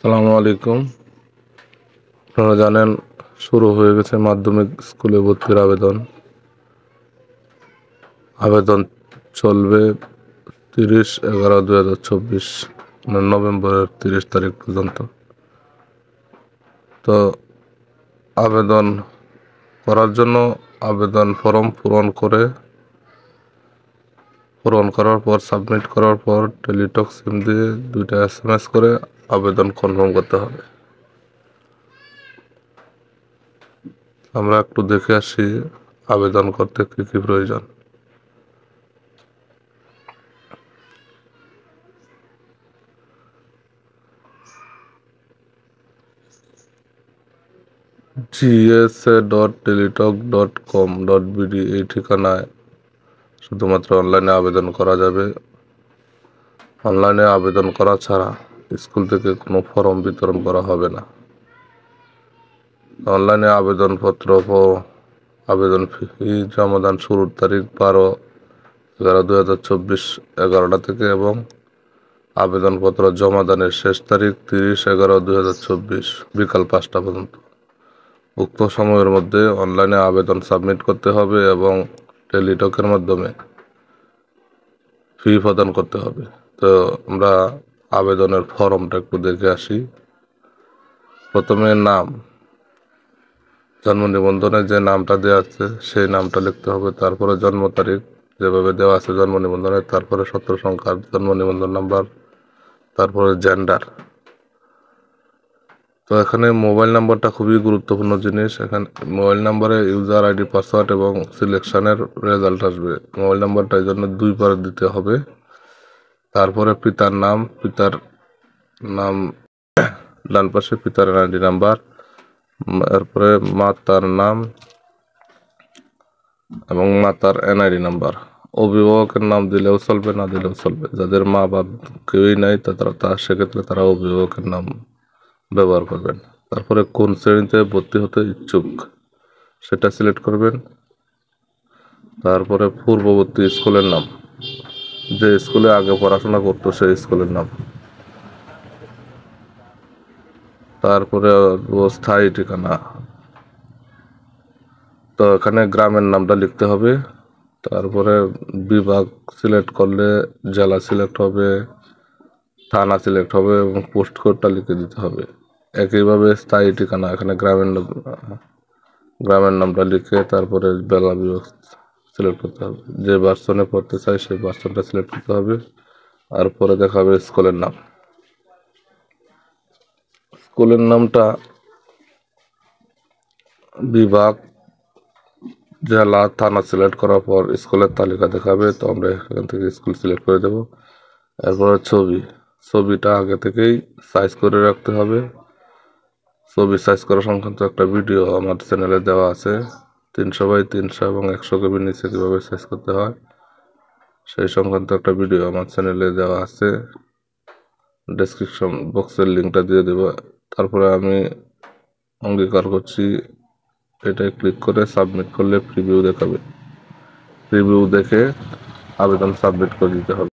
আসসালামু আলাইকুম। আপনারা জানেন শুরু হয়ে গেছে মাধ্যমিক স্কুলে ভর্তির আবেদন। আবেদন চলবে 30/11/2024 মানে নভেম্বরের 30 তারিখ পর্যন্ত। তো আবেদন করার জন্য আবেদন ফর্ম পূরণ করার পর সাবমিট করার পর টেলিটক সিম দিয়ে 2টা SMS করে আবেদন কনফার্ম করতে হবে। আমরা একটু দেখে আসি আবেদন করতে কী কী প্রয়োজন। gsa.teletalk.com.bd এই ঠিকানায় শুধুমাত্র অনলাইনে আবেদন করা যাবে। অনলাইনে আবেদন করা ছাড়া স্কুল থেকে কোনো ফর্ম বিতরণ করা হবে না। অনলাইনে আবেদন ফি জমাদান শুরুর তারিখ 12/11/2024 11টা থেকে এবং আবেদনপত্র জমাদানের শেষ তারিখ 30/11/2024 বিকাল 5টা পর্যন্ত। উক্ত সময়ের মধ্যে অনলাইনে আবেদন সাবমিট করতে হবে এবং টেলিটকের মাধ্যমে ফি প্রদান করতে হবে। তো আমরা আবেদনের ফর্মটা একটু দেখে আসি। প্রথমে নাম, জন্ম নিবন্ধনে যে নামটা দেওয়া আছে সেই নামটা লিখতে হবে। তারপরে জন্ম তারিখ যেভাবে দেওয়া আছে জন্ম নিবন্ধনে, তারপরে 17 সংখ্যার জন্ম নিবন্ধন নাম্বার, তারপরে জেন্ডার। তো এখানে মোবাইল নাম্বারটা খুবই গুরুত্বপূর্ণ জিনিস। এখানে মোবাইল নাম্বারে ইউজার আইডি, পাসওয়ার্ড এবং সিলেকশনের রেজাল্ট আসবে। মোবাইল নাম্বারটা এই জন্য 2বার দিতে হবে। তারপরে পিতার নাম ডান পাশে পিতার আইডি নাম্বার, এরপরে মাতার নাম এবং মাতার এনআইডি নাম্বার। অভিভাবকের নাম দিলেও চলবে, না দিলেও চলবে। যাদের মা বাপ কেউই নাই সেক্ষেত্রে তারা অভিভাবকের নাম ব্যবহার করবেন। তারপরে কোন শ্রেণীতে ভর্তি হতে ইচ্ছুক সেটা সিলেক্ট করবেন। তারপরে পূর্ববর্তী স্কুলের নাম, যে স্কুলে আগে পড়াশোনা করতো সেই স্কুলের নাম। তারপরে স্থায়ী ঠিকানা, তো এখানে গ্রামের নামটা লিখতে হবে। তারপরে বিভাগ সিলেক্ট করলে জেলা সিলেক্ট হবে, থানা সিলেক্ট হবে এবং পোস্ট কোডটা লিখে দিতে হবে। একইভাবে স্থায়ী ঠিকানা, এখানে গ্রামের নামটা লিখে তারপরে জেলা বিভাগ সিলেক্ট করতে হবে। যে ভার্সনে পড়তে চাই সেই ভার্সনটা সিলেক্ট করতে হবে। আর পরে দেখাবে স্কুলের নাম। স্কুলের নামটা বিভাগ, জেলা, থানা সিলেক্ট করার পর স্কুলের তালিকা দেখাবে। তো আমরা এখান থেকে স্কুল সিলেক্ট করে দেব। এরপরে ছবিটা আগে থেকেই সাইজ করে রাখতে হবে। ছবি সাইজ করা সংক্রান্ত একটা ভিডিও আমার চ্যানেলে দেওয়া আছে। 300x300 এবং 100 কেবির নিচে কীভাবে সাইজ করতে হয় সেই সংক্রান্ত একটা ভিডিও আমার চ্যানেলে দেওয়া আছে। ডেসক্রিপশন বক্সের লিঙ্কটা দিয়ে দেব। তারপরে আমি অঙ্গীকার করছি, এটাই ক্লিক করে সাবমিট করলে প্রিভিউ দেখাবে। প্রিভিউ দেখে আবেদন সাবমিট করে দিতে হবে।